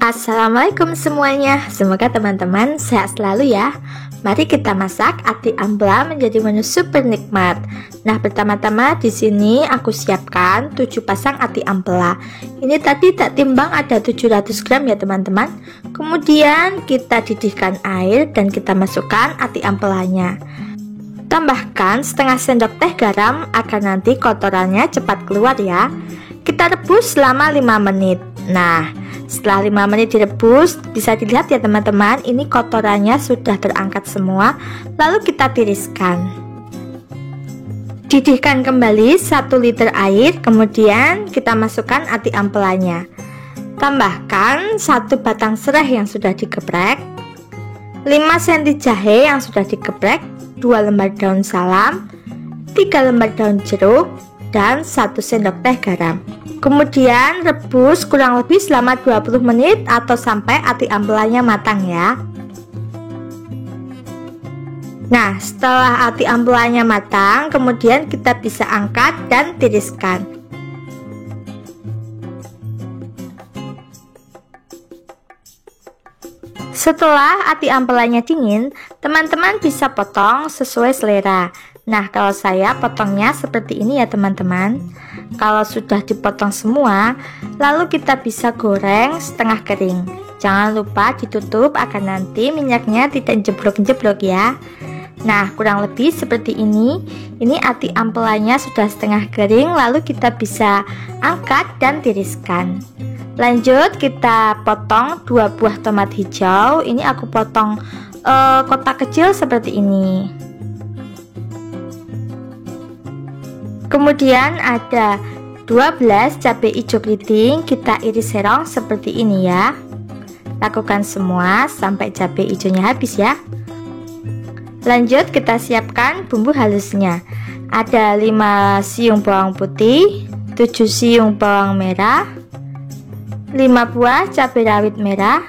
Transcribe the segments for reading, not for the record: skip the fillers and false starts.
Assalamualaikum semuanya, semoga teman-teman sehat selalu ya. Mari kita masak ati ampela menjadi menu super nikmat. Nah, pertama-tama di sini aku siapkan 7 pasang ati ampela. Ini tadi tak timbang ada 700 gram ya teman-teman. Kemudian kita didihkan air dan kita masukkan ati ampelanya. Tambahkan setengah sendok teh garam agar nanti kotorannya cepat keluar ya. Kita rebus selama 5 menit. Nah, setelah 5 menit direbus, bisa dilihat ya teman-teman, ini kotorannya sudah terangkat semua. Lalu kita tiriskan. Didihkan kembali 1 liter air, kemudian kita masukkan ati ampelanya. Tambahkan 1 batang serai yang sudah digeprek, 5 cm jahe yang sudah digeprek, 2 lembar daun salam, 3 lembar daun jeruk, dan 1 sendok teh garam. Kemudian rebus kurang lebih selama 20 menit atau sampai ati ampelanya matang ya. Nah, setelah ati ampelanya matang, kemudian kita bisa angkat dan tiriskan. Setelah ati ampelanya dingin, teman-teman bisa potong sesuai selera. Nah, kalau saya potongnya seperti ini ya teman-teman. Kalau sudah dipotong semua, lalu kita bisa goreng setengah kering. Jangan lupa ditutup agar nanti minyaknya tidak jeblok-jeblok ya. Nah, kurang lebih seperti ini. Ini ati ampelanya sudah setengah kering, lalu kita bisa angkat dan tiriskan. Lanjut kita potong 2 buah tomat hijau. Ini aku potong kotak kecil seperti ini. Kemudian ada 12 cabai hijau keriting, kita iris serong seperti ini ya. Lakukan semua sampai cabai hijaunya habis ya. Lanjut kita siapkan bumbu halusnya. Ada 5 siung bawang putih, 7 siung bawang merah, 5 buah cabai rawit merah,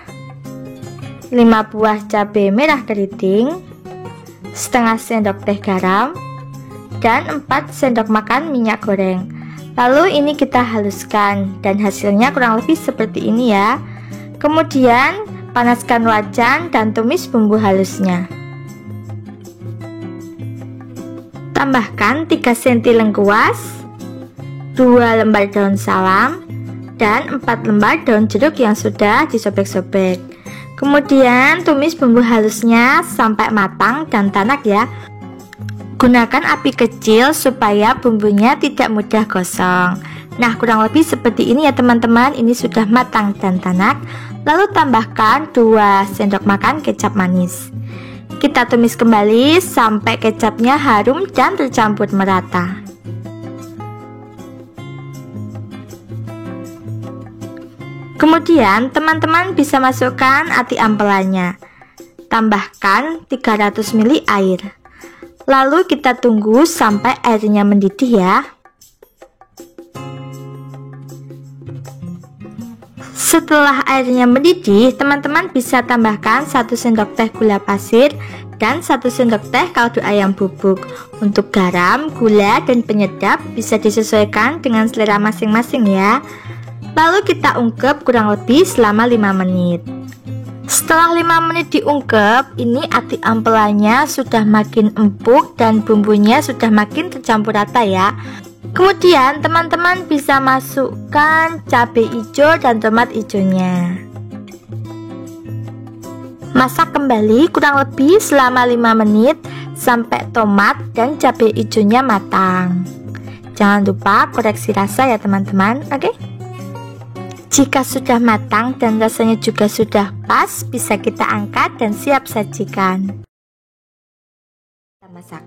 5 buah cabai merah keriting, setengah sendok teh garam, dan 4 sendok makan minyak goreng. Lalu ini kita haluskan dan hasilnya kurang lebih seperti ini ya. Kemudian panaskan wajan dan tumis bumbu halusnya. Tambahkan 3 cm lengkuas, 2 lembar daun salam, dan 4 lembar daun jeruk yang sudah disobek-sobek. Kemudian tumis bumbu halusnya sampai matang dan tanak ya. Gunakan api kecil supaya bumbunya tidak mudah gosong. Nah, kurang lebih seperti ini ya teman-teman. Ini sudah matang dan tanak. Lalu tambahkan 2 sendok makan kecap manis. Kita tumis kembali sampai kecapnya harum dan tercampur merata. Kemudian teman-teman bisa masukkan ati ampelanya. Tambahkan 300 ml air. Lalu kita tunggu sampai airnya mendidih ya. Setelah airnya mendidih, teman-teman bisa tambahkan 1 sendok teh gula pasir dan 1 sendok teh kaldu ayam bubuk. Untuk garam, gula, dan penyedap bisa disesuaikan dengan selera masing-masing ya. Lalu kita ungkep kurang lebih selama 5 menit. Setelah 5 menit diungkep, ini ati ampelanya sudah makin empuk dan bumbunya sudah makin tercampur rata ya. Kemudian teman-teman bisa masukkan cabai hijau dan tomat hijaunya. Masak kembali kurang lebih selama 5 menit sampai tomat dan cabai hijaunya matang. Jangan lupa koreksi rasa ya teman-teman, oke? Jika sudah matang dan rasanya juga sudah pas, bisa kita angkat dan siap sajikan. Kita masak.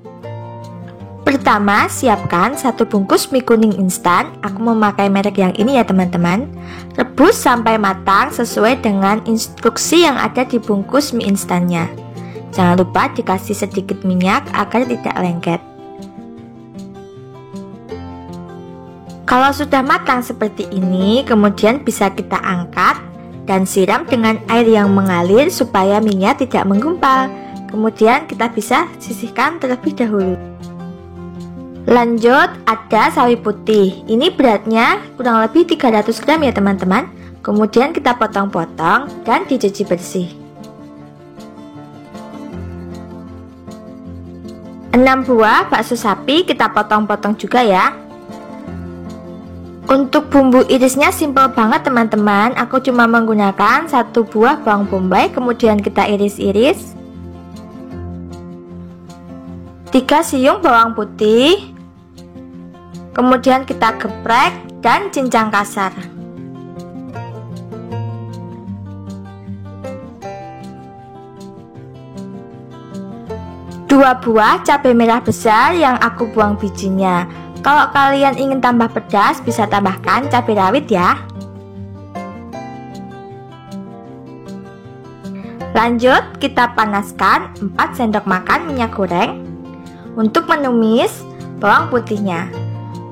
Pertama, siapkan 1 bungkus mie kuning instan. Aku memakai merek yang ini ya teman-teman. Rebus sampai matang sesuai dengan instruksi yang ada di bungkus mie instannya. Jangan lupa dikasih sedikit minyak agar tidak lengket. Kalau sudah matang seperti ini, kemudian bisa kita angkat dan siram dengan air yang mengalir supaya minyak tidak menggumpal. Kemudian kita bisa sisihkan terlebih dahulu. Lanjut ada sawi putih. Ini beratnya kurang lebih 300 gram ya teman-teman. Kemudian kita potong-potong dan dicuci bersih. 6 buah bakso sapi kita potong-potong juga ya. Untuk bumbu irisnya simple banget teman-teman. Aku cuma menggunakan 1 buah bawang bombay, kemudian kita iris-iris. 3 siung bawang putih, kemudian kita geprek dan cincang kasar. 2 buah cabai merah besar yang aku buang bijinya. Kalau kalian ingin tambah pedas, bisa tambahkan cabai rawit ya. Lanjut, kita panaskan 4 sendok makan minyak goreng untuk menumis bawang putihnya.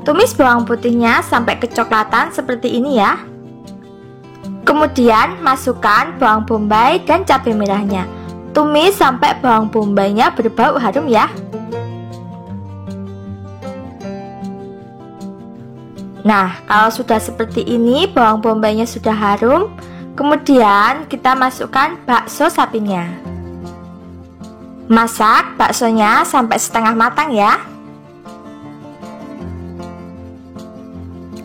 Tumis bawang putihnya sampai kecoklatan seperti ini ya. Kemudian masukkan bawang bombay dan cabai merahnya. Tumis sampai bawang bombaynya berbau harum ya. Nah, kalau sudah seperti ini, bawang bombaynya sudah harum, kemudian kita masukkan bakso sapinya. Masak baksonya sampai setengah matang ya.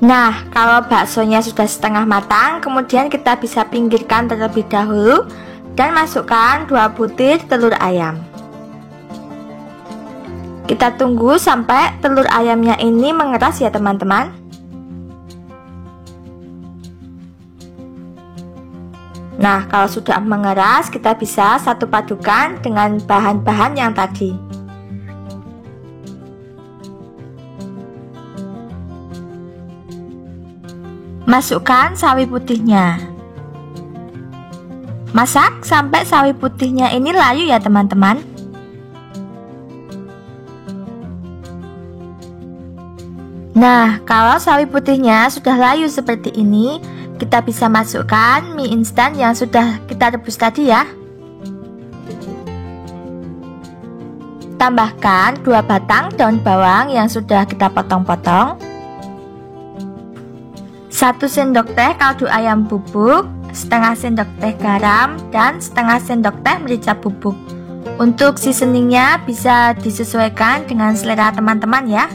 Nah, kalau baksonya sudah setengah matang, kemudian kita bisa pinggirkan terlebih dahulu dan masukkan 2 butir telur ayam. Kita tunggu sampai telur ayamnya ini mengeras ya teman-teman. Nah, kalau sudah mengeras, kita bisa satu padukan dengan bahan-bahan yang tadi. Masukkan sawi putihnya. Masak sampai sawi putihnya ini layu ya teman-teman. Nah, kalau sawi putihnya sudah layu seperti ini, kita bisa masukkan mie instan yang sudah kita rebus tadi ya. Tambahkan 2 batang daun bawang yang sudah kita potong-potong, 1 sendok teh kaldu ayam bubuk, setengah sendok teh garam, dan setengah sendok teh merica bubuk. Untuk seasoningnya bisa disesuaikan dengan selera teman-teman ya.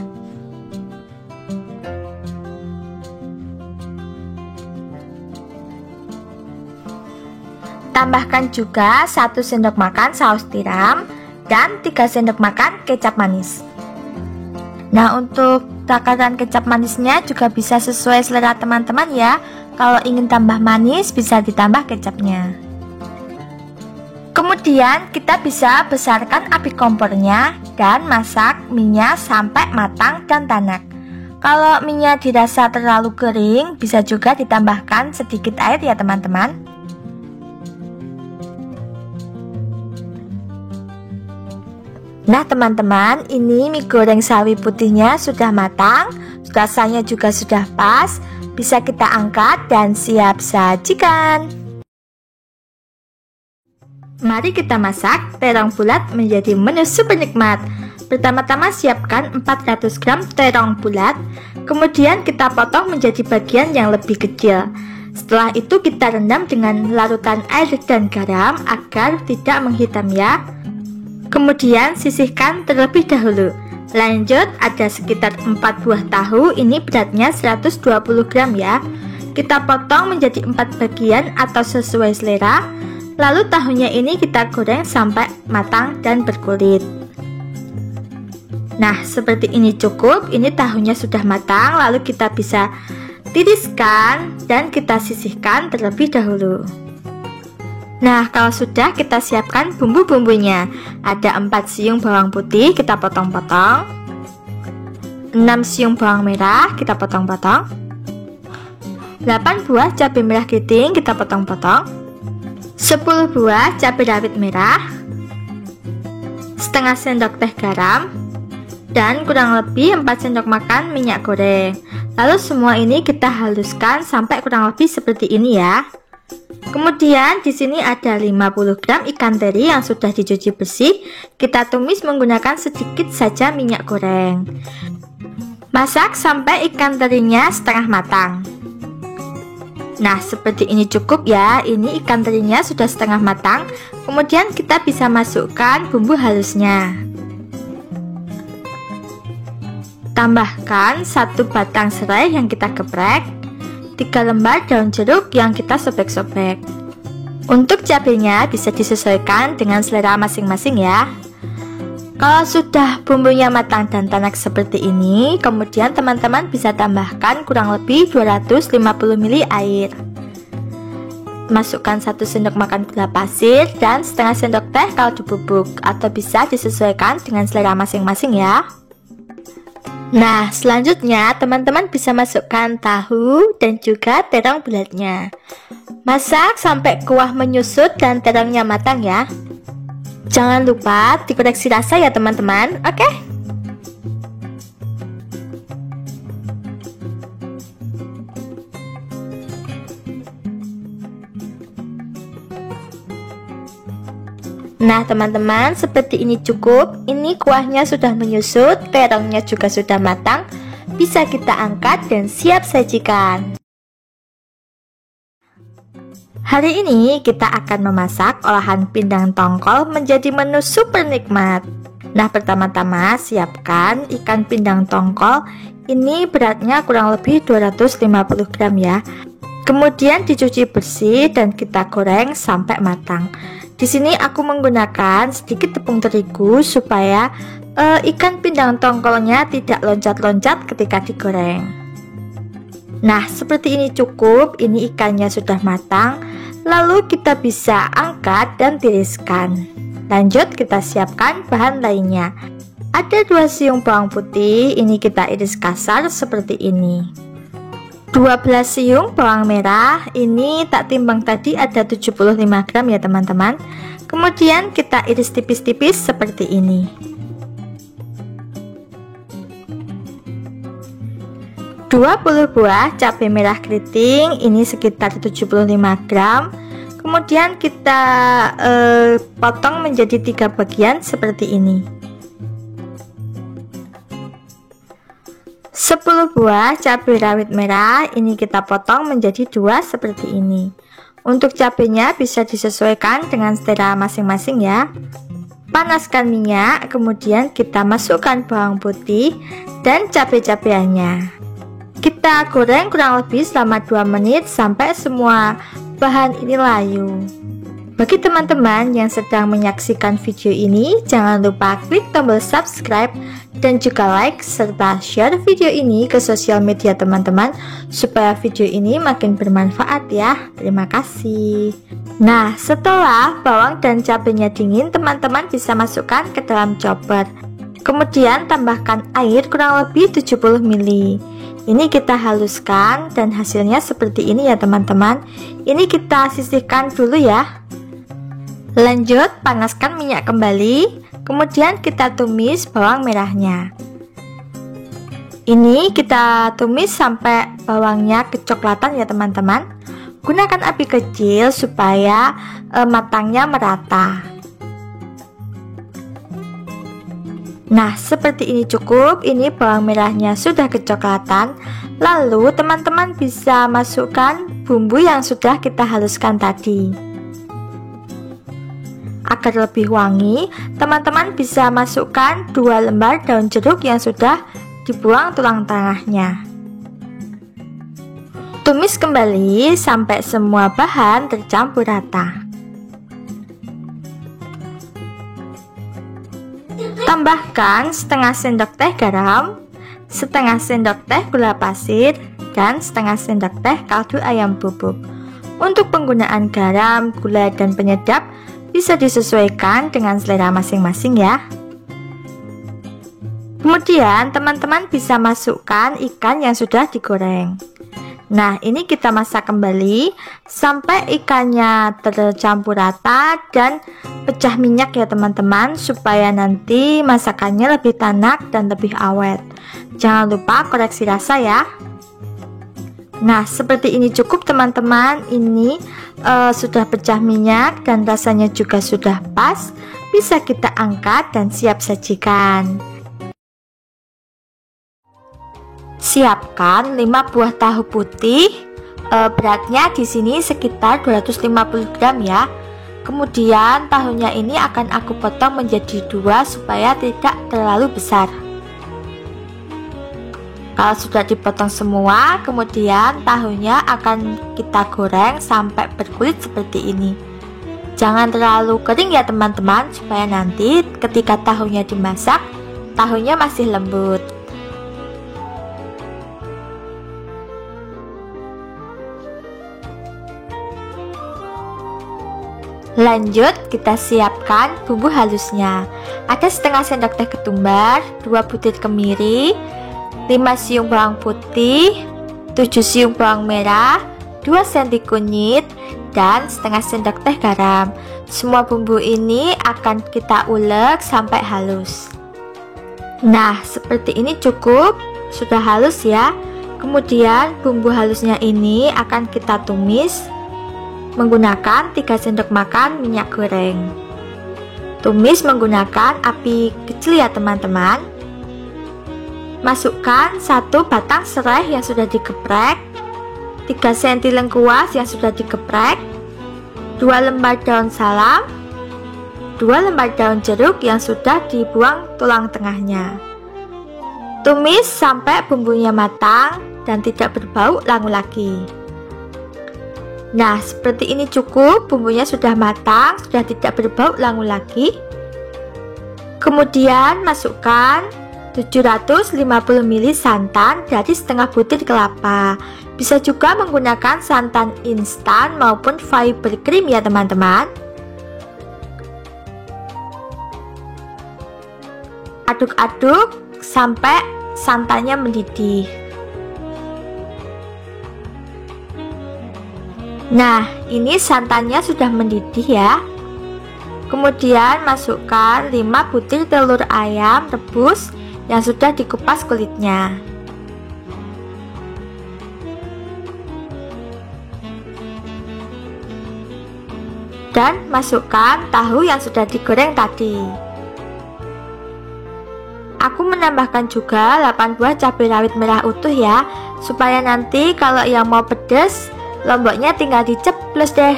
Tambahkan juga 1 sendok makan saus tiram dan 3 sendok makan kecap manis. Nah, untuk takaran kecap manisnya juga bisa sesuai selera teman-teman ya. Kalau ingin tambah manis, bisa ditambah kecapnya. Kemudian kita bisa besarkan api kompornya dan masak minyak sampai matang dan tanak. Kalau minyak dirasa terlalu kering, bisa juga ditambahkan sedikit air ya teman-teman. Nah teman-teman, ini mie goreng sawi putihnya sudah matang, rasanya juga sudah pas. Bisa kita angkat dan siap sajikan. Mari kita masak terong bulat menjadi menu super nikmat. Pertama-tama siapkan 400 gram terong bulat, kemudian kita potong menjadi bagian yang lebih kecil. Setelah itu kita rendam dengan larutan air dan garam agar tidak menghitam ya. Kemudian sisihkan terlebih dahulu. Lanjut, ada sekitar 4 buah tahu, ini beratnya 120 gram ya. Kita potong menjadi 4 bagian atau sesuai selera. Lalu tahunya ini kita goreng sampai matang dan berkulit. Nah, seperti ini cukup. Ini tahunya sudah matang, lalu kita bisa tiriskan dan kita sisihkan terlebih dahulu. Nah, kalau sudah, kita siapkan bumbu-bumbunya. Ada 4 siung bawang putih, kita potong-potong. 6 siung bawang merah, kita potong-potong. 8 buah cabai merah keriting, kita potong-potong. 10 buah cabai rawit merah, setengah sendok teh garam, dan kurang lebih 4 sendok makan minyak goreng. Lalu semua ini kita haluskan sampai kurang lebih seperti ini ya. Kemudian di sini ada 50 gram ikan teri yang sudah dicuci bersih. Kita tumis menggunakan sedikit saja minyak goreng. Masak sampai ikan terinya setengah matang. Nah, seperti ini cukup ya. Ini ikan terinya sudah setengah matang. Kemudian kita bisa masukkan bumbu halusnya. Tambahkan 1 batang serai yang kita geprek, 3 lembar daun jeruk yang kita sobek-sobek. Untuk cabenya bisa disesuaikan dengan selera masing-masing ya. Kalau sudah bumbunya matang dan tanak seperti ini, kemudian teman-teman bisa tambahkan kurang lebih 250 ml air. Masukkan 1 sendok makan gula pasir dan setengah sendok teh kaldu bubuk, atau bisa disesuaikan dengan selera masing-masing ya. Nah, selanjutnya teman-teman bisa masukkan tahu dan juga terong bulatnya. Masak sampai kuah menyusut dan terongnya matang ya. Jangan lupa dikoreksi rasa ya teman-teman, oke? Nah teman-teman, seperti ini cukup. Ini kuahnya sudah menyusut, terongnya juga sudah matang. Bisa kita angkat dan siap sajikan. Hari ini kita akan memasak olahan pindang tongkol menjadi menu super nikmat. Nah, pertama-tama siapkan ikan pindang tongkol. Ini beratnya kurang lebih 250 gram ya. Kemudian dicuci bersih dan kita goreng sampai matang. Di sini aku menggunakan sedikit tepung terigu supaya ikan pindang tongkolnya tidak loncat-loncat ketika digoreng. Nah, seperti ini cukup. Ini ikannya sudah matang. Lalu kita bisa angkat dan tiriskan. Lanjut kita siapkan bahan lainnya. Ada 2 siung bawang putih. Ini kita iris kasar seperti ini. 12 siung bawang merah, ini tak timbang tadi ada 75 gram ya teman-teman. Kemudian kita iris tipis-tipis seperti ini. 20 buah cabai merah keriting, ini sekitar 75 gram. Kemudian kita potong menjadi 3 bagian seperti ini. 10 buah cabai rawit merah, ini kita potong menjadi 2 seperti ini. Untuk cabenya bisa disesuaikan dengan selera masing-masing ya. Panaskan minyak, kemudian kita masukkan bawang putih dan cabai-cabeannya. Kita goreng kurang lebih selama 2 menit sampai semua bahan ini layu. Bagi teman-teman yang sedang menyaksikan video ini, jangan lupa klik tombol subscribe dan juga like serta share video ini ke sosial media teman-teman supaya video ini makin bermanfaat ya. Terima kasih. Nah, setelah bawang dan cabenya dingin, teman-teman bisa masukkan ke dalam chopper. Kemudian tambahkan air kurang lebih 70 ml. Ini kita haluskan dan hasilnya seperti ini ya teman-teman. Ini kita sisihkan dulu ya. Lanjut, panaskan minyak kembali. Kemudian kita tumis bawang merahnya. Ini kita tumis sampai bawangnya kecoklatan ya teman-teman. Gunakan api kecil supaya matangnya merata. Nah, seperti ini cukup. Ini bawang merahnya sudah kecoklatan. Lalu teman-teman bisa masukkan bumbu yang sudah kita haluskan tadi. Agar lebih wangi, teman-teman bisa masukkan 2 lembar daun jeruk yang sudah dibuang tulang tengahnya. Tumis kembali sampai semua bahan tercampur rata. Tambahkan setengah sendok teh garam, setengah sendok teh gula pasir, dan setengah sendok teh kaldu ayam bubuk. Untuk penggunaan garam, gula, dan penyedap bisa disesuaikan dengan selera masing-masing ya. Kemudian teman-teman bisa masukkan ikan yang sudah digoreng. Nah, ini kita masak kembali sampai ikannya tercampur rata dan pecah minyak ya teman-teman, supaya nanti masakannya lebih tanak dan lebih awet. Jangan lupa koreksi rasa ya. Nah, seperti ini cukup teman-teman. Ini sudah pecah minyak dan rasanya juga sudah pas. Bisa kita angkat dan siap sajikan. Siapkan 5 buah tahu putih, Beratnya di sini sekitar 250 gram ya. Kemudian tahunya ini akan aku potong menjadi 2 supaya tidak terlalu besar. Kalau sudah dipotong semua, kemudian tahunya akan kita goreng sampai berkulit seperti ini. Jangan terlalu kering ya teman-teman, supaya nanti ketika tahunya dimasak, tahunya masih lembut. Lanjut, kita siapkan bumbu halusnya. Ada setengah sendok teh ketumbar, 2 butir kemiri, 5 siung bawang putih, 7 siung bawang merah, 2 senti kunyit, dan setengah sendok teh garam. Semua bumbu ini akan kita ulek sampai halus. Nah, seperti ini cukup, sudah halus ya. Kemudian bumbu halusnya ini akan kita tumis menggunakan 3 sendok makan minyak goreng. Tumis menggunakan api kecil ya teman-teman. Masukkan 1 batang serai yang sudah digeprek, 3 cm lengkuas yang sudah digeprek, 2 lembar daun salam, 2 lembar daun jeruk yang sudah dibuang tulang tengahnya. Tumis sampai bumbunya matang dan tidak berbau langu lagi. Nah, seperti ini cukup, bumbunya sudah matang, sudah tidak berbau langu lagi. Kemudian masukkan 750 ml santan dari setengah butir kelapa. Bisa juga menggunakan santan instan maupun fiber cream ya teman-teman. Aduk-aduk sampai santannya mendidih. Nah, ini santannya sudah mendidih ya. Kemudian masukkan 5 butir telur ayam rebus yang sudah dikupas kulitnya. Dan masukkan tahu yang sudah digoreng tadi. Aku menambahkan juga 8 buah cabai rawit merah utuh ya, supaya nanti kalau yang mau pedas, lomboknya tinggal diceplos deh.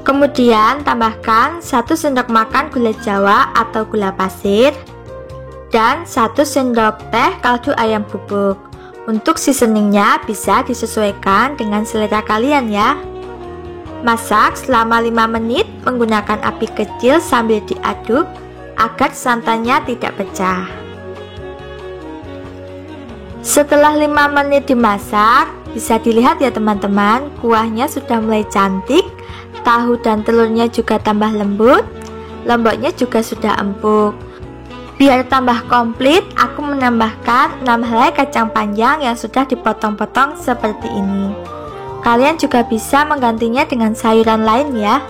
Kemudian tambahkan 1 sendok makan gula jawa atau gula pasir dan 1 sendok teh kaldu ayam bubuk. Untuk seasoningnya bisa disesuaikan dengan selera kalian ya. Masak selama 5 menit menggunakan api kecil sambil diaduk agar santannya tidak pecah. Setelah 5 menit dimasak, bisa dilihat ya teman-teman, kuahnya sudah mulai cantik. Tahu dan telurnya juga tambah lembut, lomboknya juga sudah empuk. Biar tambah komplit, aku menambahkan 6 helai kacang panjang yang sudah dipotong-potong seperti ini. Kalian juga bisa menggantinya dengan sayuran lain ya.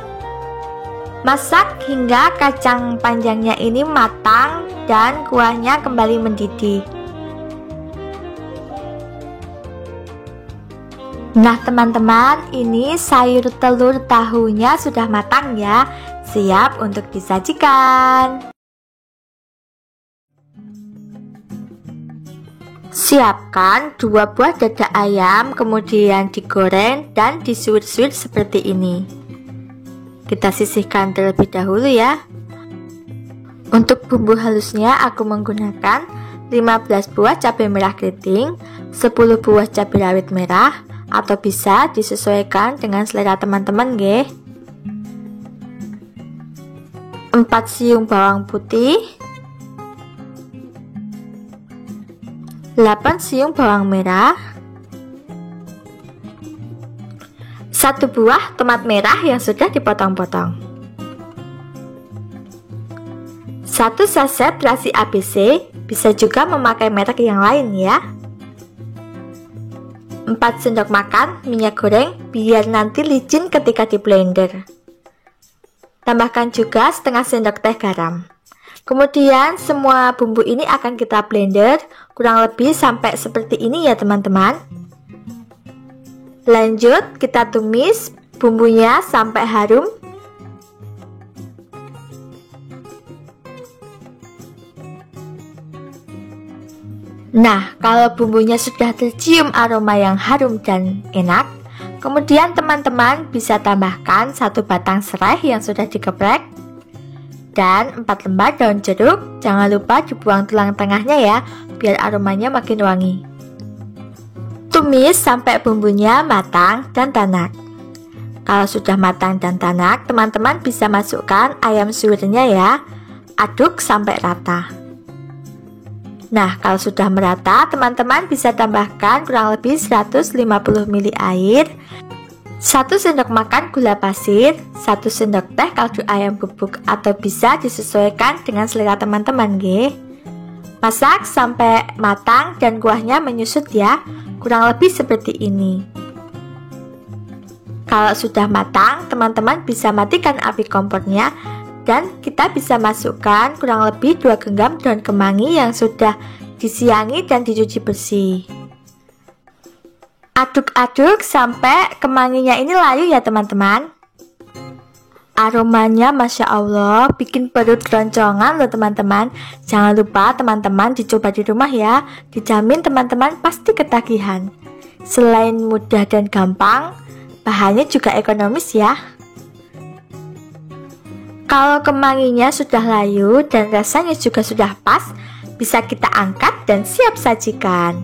Masak hingga kacang panjangnya ini matang dan kuahnya kembali mendidih. Nah teman-teman, ini sayur telur tahunya sudah matang ya, siap untuk disajikan. Siapkan 2 buah dada ayam, kemudian digoreng dan disuir-suir seperti ini. Kita sisihkan terlebih dahulu ya. Untuk bumbu halusnya aku menggunakan 15 buah cabai merah keriting, 10 buah cabai rawit merah, atau bisa disesuaikan dengan selera teman-teman nggih. 4 siung bawang putih, 8 siung bawang merah, 1 buah tomat merah yang sudah dipotong-potong, 1 saset terasi ABC, bisa juga memakai merek yang lain ya. 4 sendok makan minyak goreng biar nanti licin ketika di blender. Tambahkan juga setengah sendok teh garam. Kemudian semua bumbu ini akan kita blender kurang lebih sampai seperti ini ya teman-teman. Lanjut kita tumis bumbunya sampai harum. Nah, kalau bumbunya sudah tercium aroma yang harum dan enak, kemudian teman-teman bisa tambahkan 1 batang serai yang sudah digeprek dan 4 lembar daun jeruk. Jangan lupa dibuang tulang tengahnya ya, biar aromanya makin wangi. Tumis sampai bumbunya matang dan tanak. Kalau sudah matang dan tanak, teman-teman bisa masukkan ayam suwirnya ya. Aduk sampai rata. Nah, kalau sudah merata, teman-teman bisa tambahkan kurang lebih 150 ml air, 1 sendok makan gula pasir, 1 sendok teh kaldu ayam bubuk, atau bisa disesuaikan dengan selera teman-teman nggih. Masak sampai matang dan kuahnya menyusut ya, kurang lebih seperti ini. Kalau sudah matang, teman-teman bisa matikan api kompornya dan kita bisa masukkan kurang lebih 2 genggam daun kemangi yang sudah disiangi dan dicuci bersih. Aduk-aduk sampai kemanginya ini layu ya teman-teman. Aromanya Masya Allah, bikin perut keroncongan loh teman-teman. Jangan lupa teman-teman dicoba di rumah ya, dijamin teman-teman pasti ketagihan. Selain mudah dan gampang, bahannya juga ekonomis ya. Kalau kemanginya sudah layu dan rasanya juga sudah pas, bisa kita angkat dan siap sajikan.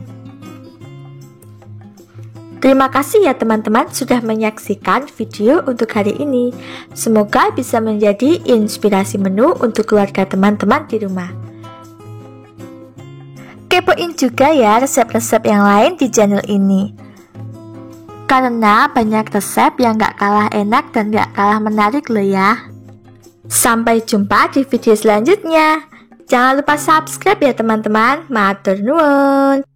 Terima kasih ya teman-teman sudah menyaksikan video untuk hari ini. Semoga bisa menjadi inspirasi menu untuk keluarga teman-teman di rumah. Kepoin juga ya resep-resep yang lain di channel ini, karena banyak resep yang gak kalah enak dan gak kalah menarik loh ya. Sampai jumpa di video selanjutnya. Jangan lupa subscribe ya teman-teman. Matur nuwun.